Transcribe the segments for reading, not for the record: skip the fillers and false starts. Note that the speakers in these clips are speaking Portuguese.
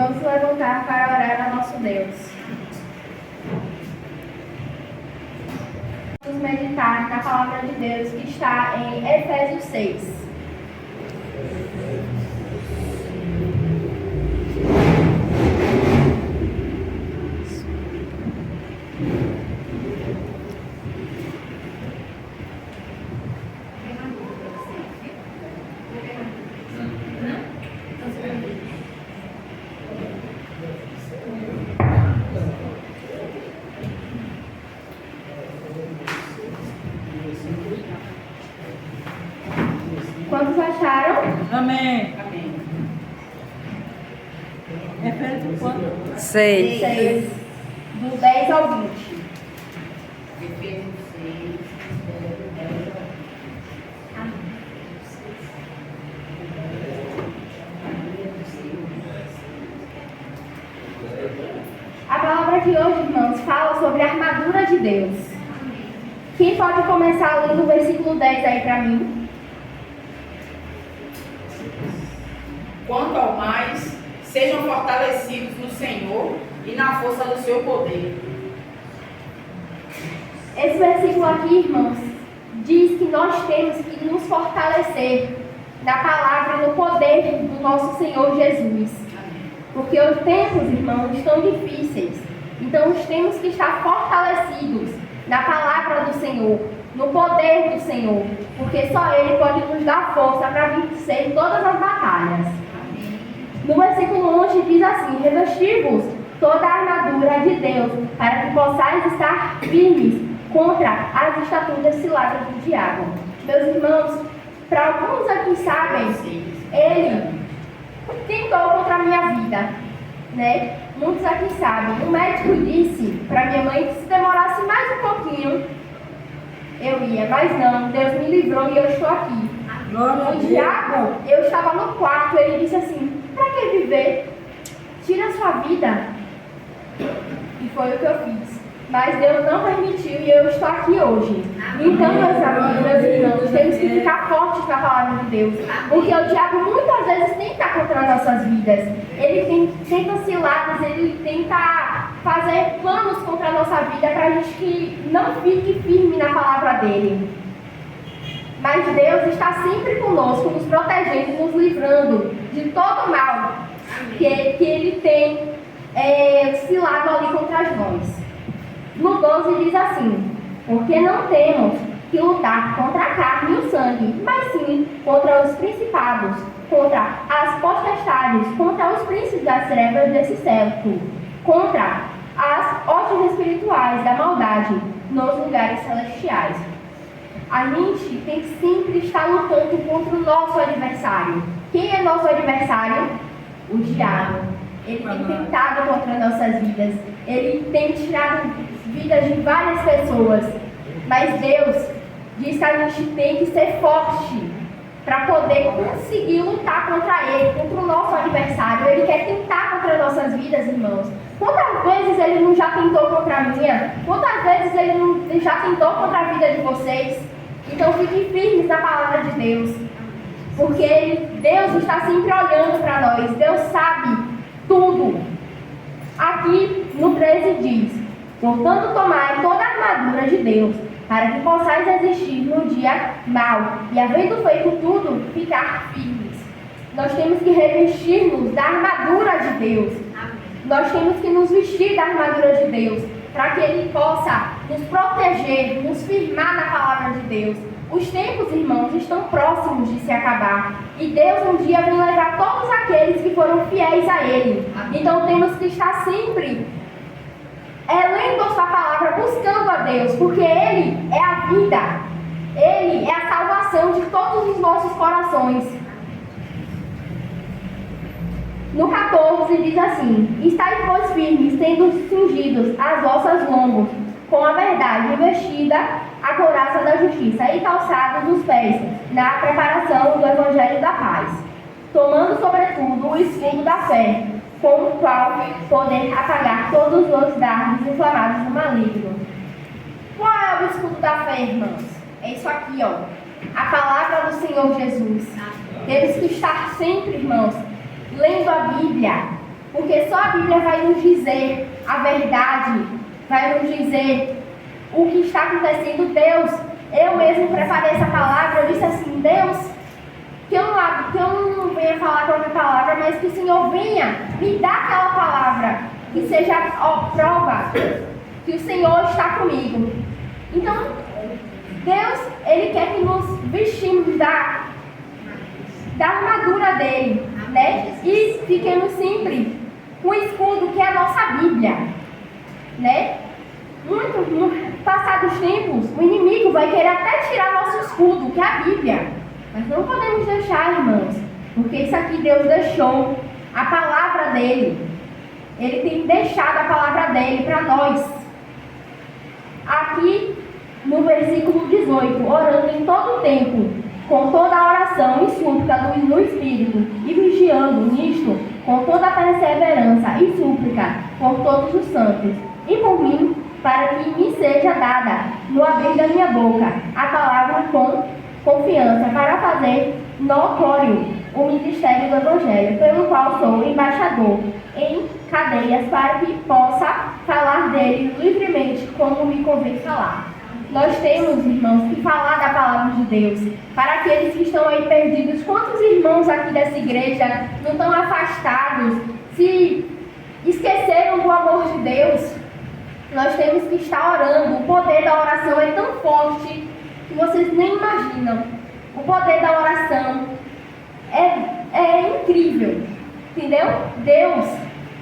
Vamos levantar para orar ao nosso Deus. Vamos meditar na palavra de Deus que está em Efésios 6. Quantos acharam? Amém. Efésios quanto? 6. Do 10 ao 20. Efésios 6, do 10 ao 20. A palavra de hoje, irmãos, fala sobre a armadura de Deus. Quem pode começar lendo o versículo 10 aí para mim? Quanto ao mais, sejam fortalecidos no Senhor e na força do seu poder. Esse versículo aqui, irmãos, diz que nós temos que nos fortalecer na palavra e no poder do nosso Senhor Jesus. Porque os tempos, irmãos, estão difíceis. Então, nós temos que estar fortalecidos na palavra do Senhor, no poder do Senhor. Porque só Ele pode nos dar força para vencer todas as batalhas. No versículo 11 diz assim: revesti-vos toda a armadura de Deus, para que possais estar firmes contra as estaduras ciladas do diabo. Meus irmãos, para alguns aqui sabem, ele tentou contra a minha vida, né? Muitos aqui sabem. O médico disse para minha mãe que se demorasse mais um pouquinho, eu ia, mas não, Deus me livrou e eu estou aqui. O diabo, eu estava no quarto, ele disse assim: para que viver? Tira a sua vida. E foi o que eu fiz. Mas Deus não permitiu e eu estou aqui hoje. Então, meus amigos, meus irmãos, temos que ficar fortes na palavra de Deus. Porque o diabo muitas vezes tenta contra nossas vidas. Ele tenta ciladas, ele tenta fazer planos contra a nossa vida para a gente que não fique firme na palavra dele. Mas Deus está sempre conosco, nos protegendo e nos livrando de todo o mal que Ele tem cilado ali contra nós. No 12 diz assim: porque não temos que lutar contra a carne e o sangue, mas sim contra os principados, contra as potestades, contra os príncipes das trevas desse século, contra as hostes espirituais da maldade nos lugares celestiais. A gente tem que sempre estar lutando contra o nosso adversário. Quem é nosso adversário? O diabo. Ele tem tentado contra nossas vidas. Ele tem tirado vidas de várias pessoas. Mas Deus diz que a gente tem que ser forte para poder conseguir lutar contra ele, contra o nosso adversário. Ele quer tentar contra nossas vidas, irmãos. Quantas vezes ele não já tentou contra a minha? Quantas vezes ele não já tentou contra a vida de vocês? Então fiquem firmes na palavra de Deus, porque Deus está sempre olhando para nós, Deus sabe tudo. Aqui no 13 diz: portanto tomai toda a armadura de Deus, para que possais resistir no dia mau, e havendo feito tudo, ficar firmes. Nós temos que revestir-nos da armadura de Deus. Nós temos que nos vestir da armadura de Deus, para que Ele possa nos proteger, nos firmar na palavra de Deus. Os tempos, irmãos, estão próximos de se acabar. E Deus um dia vem levar todos aqueles que foram fiéis a Ele. Então temos que estar sempre lendo a sua palavra, buscando a Deus, porque Ele é a vida. Ele é a salvação de todos os nossos corações. No 14 diz assim: estai, pois, firmes, tendo cingidos as vossas lombos, com a verdade, vestida a couraça da justiça e calçados os pés na preparação do evangelho da paz, tomando sobretudo o escudo da fé, com o qual poder apagar todos os dardos inflamados do maligno. Qual é o escudo da fé, irmãos? É isso aqui, ó. A palavra do Senhor Jesus. Temos que estar sempre, irmãos, lendo a Bíblia, Porque só a Bíblia vai nos dizer a verdade, vai nos dizer o que está acontecendo. Deus, eu mesmo preparei essa palavra, eu disse assim, Deus, que eu não venha falar qualquer palavra, mas que o Senhor venha me dar aquela palavra, que seja a prova que o Senhor está comigo. Então, Deus, Ele quer que nos vestimos da armadura dele, né? E fiquemos sempre com o escudo que é a nossa Bíblia, né? Muito passados tempos, o inimigo vai querer até tirar nosso escudo, que é a Bíblia. Mas não podemos deixar, irmãos, porque isso aqui Deus deixou, a palavra dele. Ele tem deixado a palavra dele para nós. Aqui no versículo 18, orando em todo o tempo, com toda a oração e súplica no Espírito, e vigiando nisto, com toda a perseverança e súplica por todos os santos, e por mim, para que me seja dada, no abrir da minha boca, a palavra com confiança, para fazer notório o ministério do Evangelho, pelo qual sou embaixador em cadeias, para que possa falar dele livremente, como me convém falar. Nós temos, irmãos, que falar da palavra de Deus. Para aqueles que estão aí perdidos, quantos irmãos aqui dessa igreja não estão afastados, se esqueceram do amor de Deus? Nós temos que estar orando. O poder da oração é tão forte que vocês nem imaginam. O poder da oração é incrível, entendeu? Deus,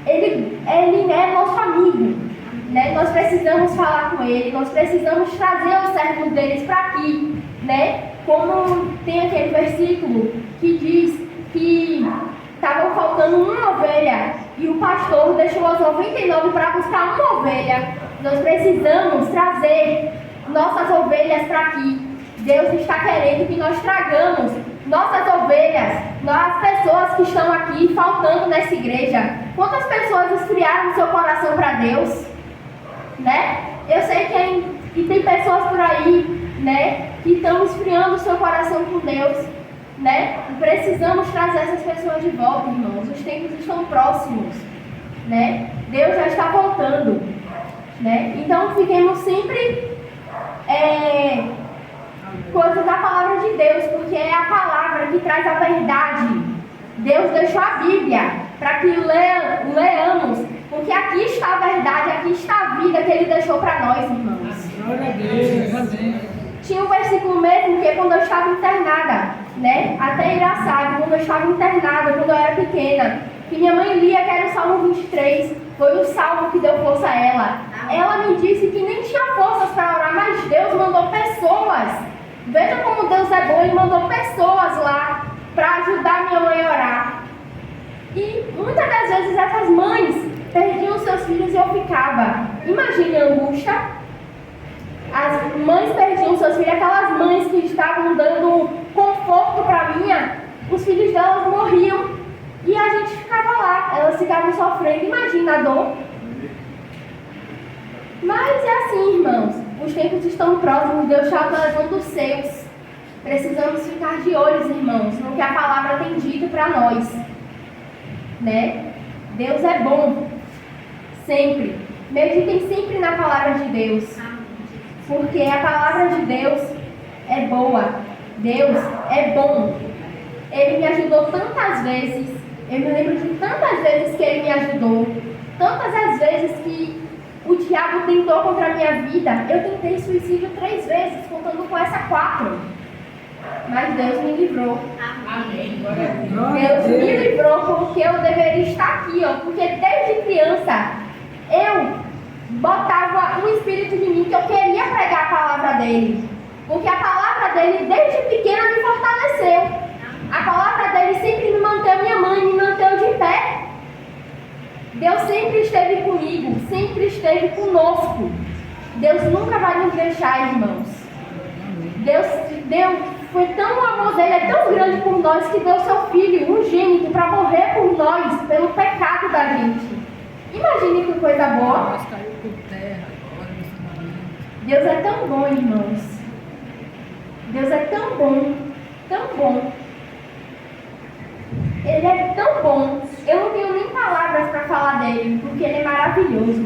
ele é nosso amigo. Né? Nós precisamos falar com ele, nós precisamos trazer os servos deles para aqui, né? Como tem aquele versículo que diz que estava faltando uma ovelha e o pastor deixou as 99 para buscar uma ovelha. Nós precisamos trazer nossas ovelhas para aqui. Deus está querendo que nós tragamos nossas ovelhas, as pessoas que estão aqui faltando nessa igreja. Quantas pessoas esfriaram seu coração para Deus? Né? Eu sei que tem pessoas por aí, né, que estão esfriando o seu coração com Deus, né? E precisamos trazer essas pessoas de volta, irmãos. Os tempos estão próximos, né? Deus já está voltando, né? Então fiquemos sempre coisas da palavra de Deus, porque é a palavra que traz a verdade. Deus deixou a Bíblia para que leamos, porque aqui está a verdade, aqui está a vida que Ele deixou para nós, irmãos. Glória a Deus. Amém. Tinha um versículo mesmo que quando eu estava internada, né? Até engraçado, quando eu estava internada, quando eu era pequena, que minha mãe lia, que era o Salmo 23, foi o salmo que deu força a ela. Ela me disse que nem tinha forças para orar, mas Deus mandou pessoas. Veja como Deus é bom, Ele mandou pessoas lá para ajudar minha mãe a orar. E muitas das vezes essas mães perdiam seus filhos e eu ficava. Imagine a angústia. As mães perdiam seus filhos, aquelas mães que estavam dando conforto para mim, os filhos delas morriam e a gente ficava lá, elas ficavam sofrendo. Imagina a dor. Mas é assim, irmãos, os tempos estão próximos, Deus está levando os seus. Precisamos ficar de olhos, irmãos, no que a palavra tem dito para nós, né? Deus é bom, sempre. Meditem sempre na palavra de Deus, porque a palavra de Deus é boa. Deus é bom. Ele me ajudou tantas vezes. Eu me lembro de tantas vezes que Ele me ajudou. Tantas as vezes que o diabo tentou contra a minha vida. Eu tentei suicídio 3 vezes, contando com essa 4. Mas Deus me livrou. Amém. Deus me livrou, porque eu deveria estar aqui, ó. Porque desde criança eu botava um espírito de mim que eu queria pregar a palavra dele. Porque a palavra dele desde pequena me fortaleceu. A palavra dele sempre me manteve, minha mãe me manteve de pé. Deus sempre esteve comigo, sempre esteve conosco. Deus nunca vai nos deixar, irmãos. Deus foi tão, o amor dele é tão grande por nós que deu seu filho unigênito para morrer por nós, pelo pecado da gente. Imagine que coisa boa. Deus é tão bom, irmãos. Deus é tão bom, tão bom. Ele é tão bom. Eu não tenho nem palavras para dele, porque ele é maravilhoso.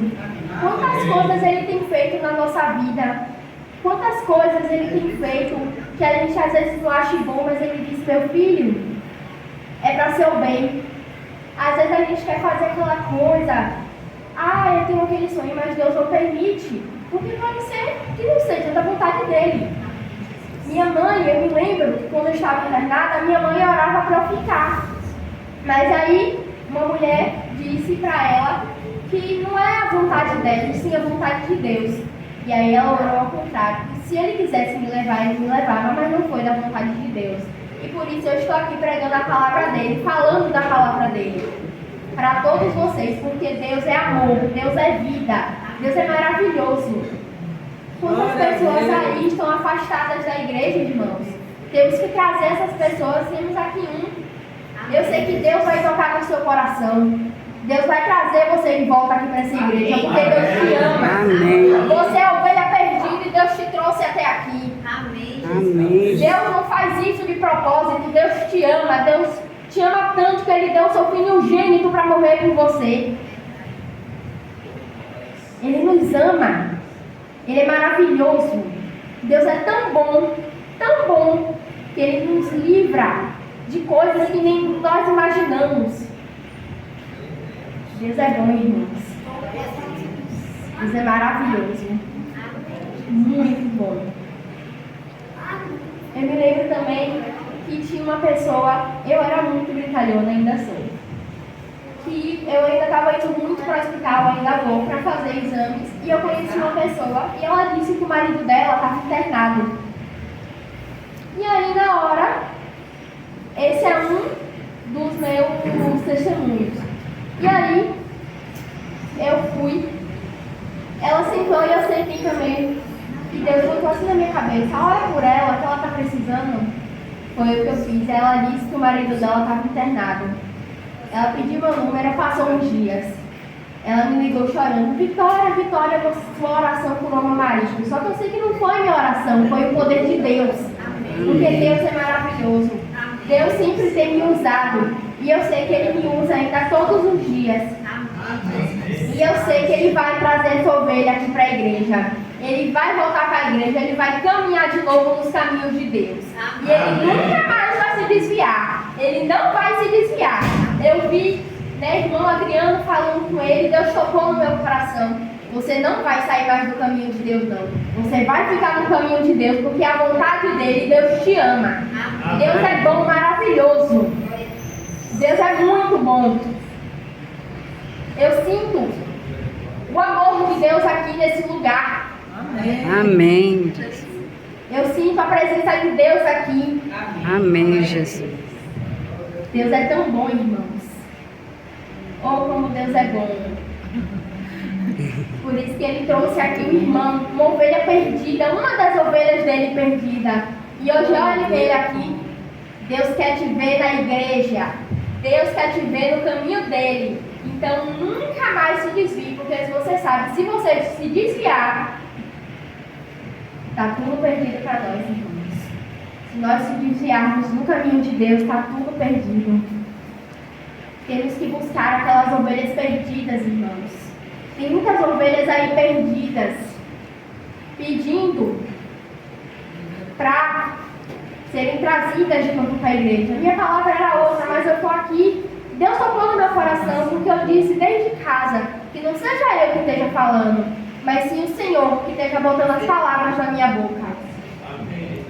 Quantas coisas ele tem feito na nossa vida, quantas coisas ele tem feito que a gente às vezes não acha bom, mas ele diz: meu filho, é para seu bem. Às vezes a gente quer fazer aquela coisa, eu tenho aquele sonho, mas Deus não permite, porque pode ser que não seja da vontade dele. Minha mãe, eu me lembro que quando eu estava internada, minha mãe orava para eu ficar. Mas aí uma mulher disse para ela que não é a vontade dela, e sim a vontade de Deus. E aí ela orou ao contrário. E se ele quisesse me levar, ele me levava, mas não foi da vontade de Deus. E por isso eu estou aqui pregando a palavra dele, falando da palavra dele para todos vocês, porque Deus é amor, Deus é vida, Deus é maravilhoso. Quantas pessoas aí estão afastadas da igreja, irmãos? Temos que trazer essas pessoas. Temos aqui eu sei que Deus vai tocar no seu coração. Deus vai trazer você de volta aqui para essa igreja, porque Deus te ama. Amém. Você é ovelha perdida e Deus te trouxe até aqui. Amém. Deus não faz isso de propósito. Deus te ama. Deus te ama tanto que Ele deu o seu filho unigênito para morrer por você. Ele nos ama. Ele é maravilhoso. Deus é tão bom, que Ele nos livra de coisas que nem nós imaginamos. Deus é bom, irmãos. Deus é maravilhoso. Muito bom. Eu me lembro também que tinha uma pessoa, eu era muito brincalhona, ainda sou, que eu ainda estava indo muito para o hospital, ainda vou, para fazer exames, e eu conheci uma pessoa, e ela disse que o marido dela estava internado. E aí, na hora, esse é um dos meus testemunhos. E aí, eu fui, ela sentou e eu sentei também, e Deus botou assim na minha cabeça: ora por ela, que ela está precisando. Foi o que eu fiz. Ela disse que o marido dela estava internado. Ela pediu meu número, passou uns dias. Ela me ligou chorando: Vitória, Vitória, sua oração curou meu marido. Só que eu sei que não foi minha oração, foi o poder de Deus. Porque Deus é maravilhoso. Deus sempre tem me usado. E eu sei que Ele me usa ainda todos os dias. E eu sei que Ele vai trazer essa ovelha aqui para a igreja. Ele vai voltar para a igreja, ele vai caminhar de novo nos caminhos de Deus. E ele nunca mais vai se desviar. Ele não vai se desviar. Eu vi, irmão Adriano falando com ele, Deus tocou no meu coração: você não vai sair mais do caminho de Deus, não. Você vai ficar no caminho de Deus, porque a vontade dele, Deus te ama. Deus é bom, maravilhoso. Deus é muito bom. Eu sinto o amor de Deus aqui nesse lugar. Amém. Eu sinto a presença de Deus aqui. Amém, Jesus. Deus é tão bom, irmãos. Oh, como Deus é bom. Por isso que Ele trouxe aqui um irmão, uma ovelha perdida, uma das ovelhas dele perdida. E hoje olhe ele aqui. Deus quer te ver na igreja. Deus quer te ver no caminho dele. Então nunca mais se desvie, porque se você sabe, se você se desviar, está tudo perdido para nós, irmãos. Se nós se desviarmos no caminho de Deus, está tudo perdido. Temos que buscar aquelas ovelhas perdidas, irmãos. Tem muitas ovelhas aí perdidas, pedindo para serem trazidas de novo para a igreja. Minha palavra era outra, mas eu estou aqui. Deus tocou no meu coração, porque eu disse desde casa que não seja eu que esteja falando, mas sim o Senhor que esteja botando as palavras na minha boca. Amém.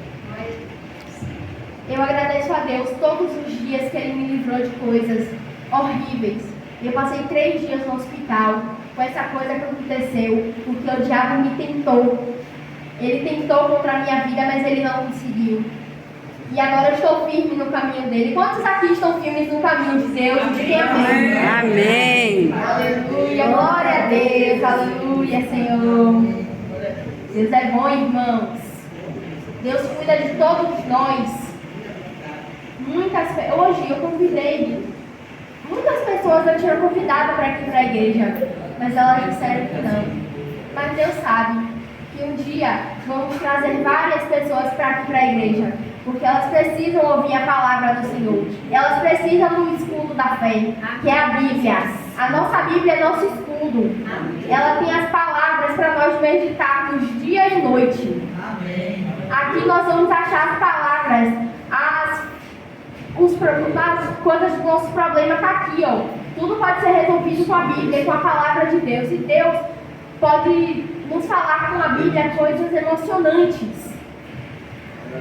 Eu agradeço a Deus todos os dias que Ele me livrou de coisas horríveis. Eu passei 3 dias no hospital com essa coisa que aconteceu, porque o diabo me tentou. Ele tentou contra a minha vida, mas ele não conseguiu. E agora eu estou firme no caminho dele. Quantos aqui estão firmes no caminho de Deus? Amém. Amém. Amém. Aleluia, glória a Deus, aleluia, Senhor. Deus é bom, irmãos. Deus cuida de todos nós. Hoje eu convidei muitas pessoas, eu tinha convidado para aqui para a igreja, mas elas disseram que não. Mas Deus sabe que um dia vamos trazer várias pessoas para aqui para a igreja, porque elas precisam ouvir a palavra do Senhor. Elas precisam do escudo da fé, que é a Bíblia. A nossa Bíblia é nosso escudo. Ela tem as palavras para nós meditarmos dia e noite. Aqui nós vamos achar as palavras, as coisas do nosso problema está aqui, ó. Tudo pode ser resolvido com a Bíblia, com a palavra de Deus. E Deus pode nos falar com a Bíblia coisas emocionantes.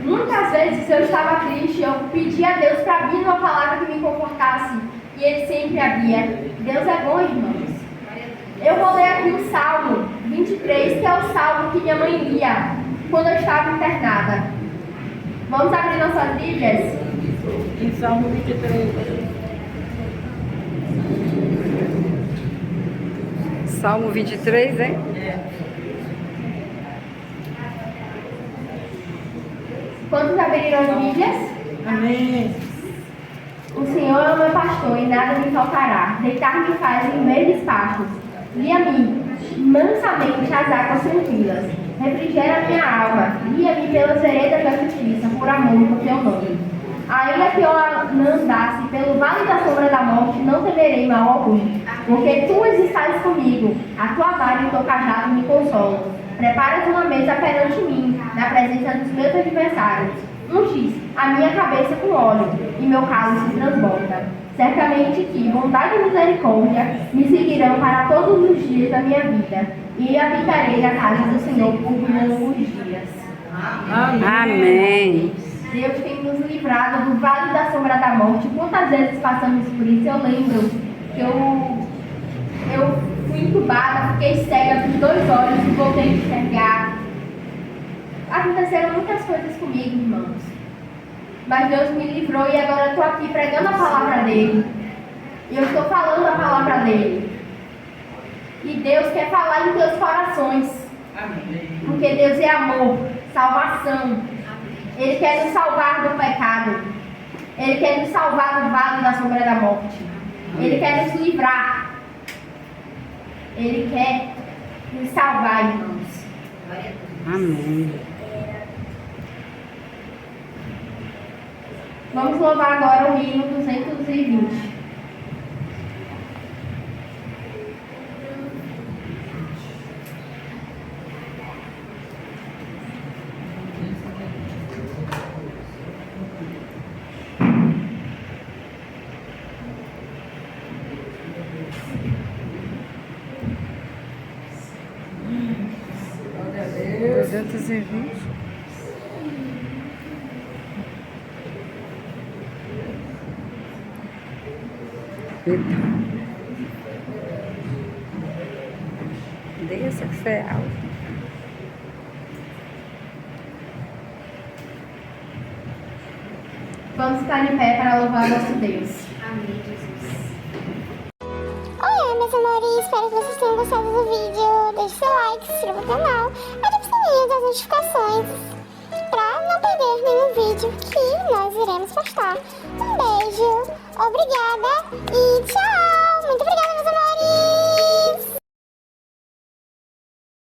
Muitas vezes eu estava triste, eu pedi a Deus para abrir uma palavra que me confortasse. E Ele sempre abria. Deus é bom, irmãos. Eu vou ler aqui o Salmo 23, que é o salmo que minha mãe lia quando eu estava internada. Vamos abrir nossas Bíblias? Em Salmo 23. Salmo 23, hein? Quantos abriram as Bíblias? Amém. O Senhor é o meu pastor e nada me faltará. Deitar-me faz em verdes pastos. Guia-me mansamente às águas tranquilas. Refrigera a minha alma. Guia-me pelas veredas da justiça, por amor do teu nome. Ainda que eu andasse pelo vale da sombra da morte, não temerei mal algum. Porque tu estás comigo. A tua vara e o teu cajado me consolam. Preparas uma mesa perante mim, na presença dos meus adversários. Unges a minha cabeça com óleo, e meu cálice transborda. Certamente que bondade e misericórdia me seguirão para todos os dias da minha vida, e habitarei na casa do Senhor por longos dias. Amém. Deus tem nos livrado do vale da sombra da morte. Quantas vezes passamos por isso? Eu lembro que eu fui entubada, fiquei cega dos 2 olhos e voltei a enxergar. Aconteceram muitas coisas comigo, irmãos. Mas Deus me livrou e agora eu estou aqui pregando a palavra dele. E eu estou falando a palavra dele. E Deus quer falar em teus corações. Porque Deus é amor, salvação. Ele quer nos salvar do pecado. Ele quer nos salvar do vale da sombra da morte. Ele quer nos livrar. Ele quer nos salvar, irmãos. Amém. Vamos louvar agora o hino 220. Desça que é alto. Vamos ficar de pé para louvar nosso Deus. Amém, Jesus. Oi, meus amores, espero que vocês tenham gostado do vídeo. Deixe seu like, se inscreva no canal, ative o sininho das notificações para não perder nenhum vídeo que nós iremos postar. Um beijo, obrigada e